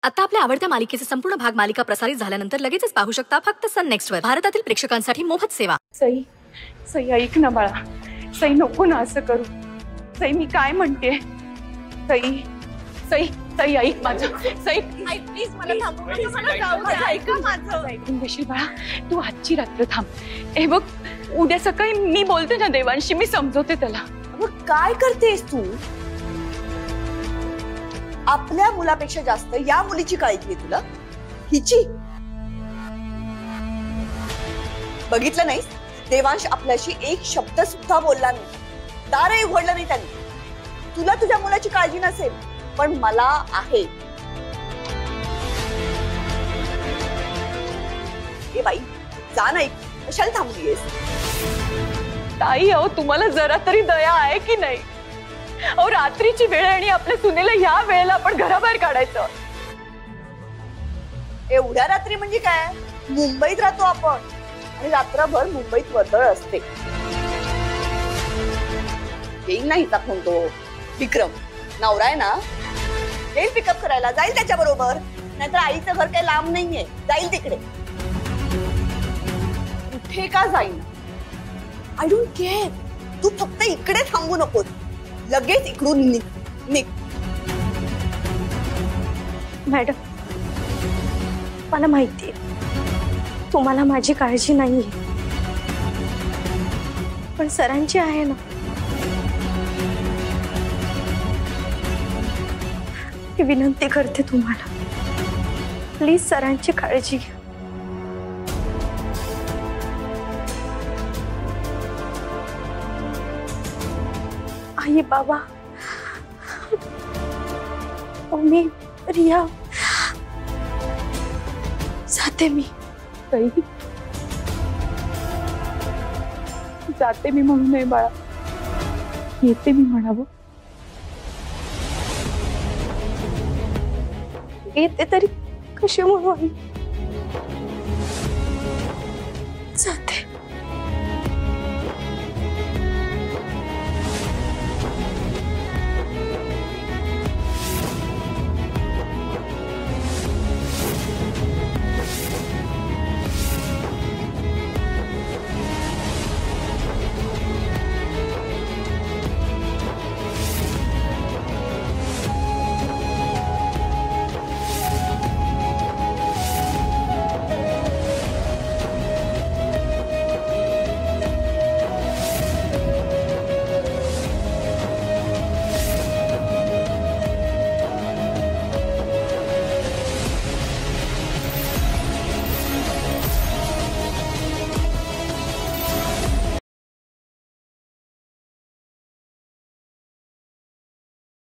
आता आपल्या आवडत्या मालिकेचे संपूर्ण भाग मालिका प्रसारित झाल्यानंतर लगेचच पाहू शकता फक्त सन नेक्स्ट वर। भारतातील प्रेक्षकांसाठी मोफत सेवा। सई सई ऐक ना बाळा, सई नको ना असं करू। सई मी काय म्हणते, सई सई सई ऐक माझं, सई प्लीज मला थांबव, मला जाऊ दे, ऐका माझं। ऐकून घेशील बाळा, तू आजची रात्र थांब। हे बघ, उद्या सकाळी मी बोलते ना देवांशी, मी समजवते त्याला। मग काय करतेस तू? आपल्या मुलापेक्षा जास्त या मुलीची काळजी आहे तुला, हिची। बघितलं नाहीस, देवांश आपल्याशी एक शब्द सुद्धा बोलला नाही, दारही उघडलं नाही त्यांनी। तुला तुझ्या मुलाची काळजी नसेल, पण मला आहे। ए बाई, जा नाही, कशाला थांबलीयेस? ताई अहो, तुम्हाला जरा तरी दया आहे की नाही? अहो, रात्रीची वेळ आणि आपल्या सुनेला ह्या वेळेला आपण घराबाहेर काढायचं? एवढ्या रात्री म्हणजे काय? मुंबईत राहतो आपण आणि रात्रभर मुंबईत वर्दळ असते। येईल ना हिचा फोन, तो विक्रम नवरा आहे ना, येईल पिकअप करायला, जाईल त्याच्या बरोबर। नाहीतर आईचं घर काही लांब नाहीये, जाईल तिकडे। कुठे का जाईल, आय डोंट केअर। तू फक्त इकडे थांबू नकोस, लगेच इकडून निघ। मॅडम, मला माहितीये तुम्हाला माझी काळजी नाहीये, पण सरांची आहे ना। मी विनंती करते तुम्हाला, प्लीज सरांची काळजी घ्या। आई बाबा, मी रिया, जाते मी। सई जाते मी म्हणू नये बाळा, येते मी म्हणावं। येते तरी कशी म्हणू आई?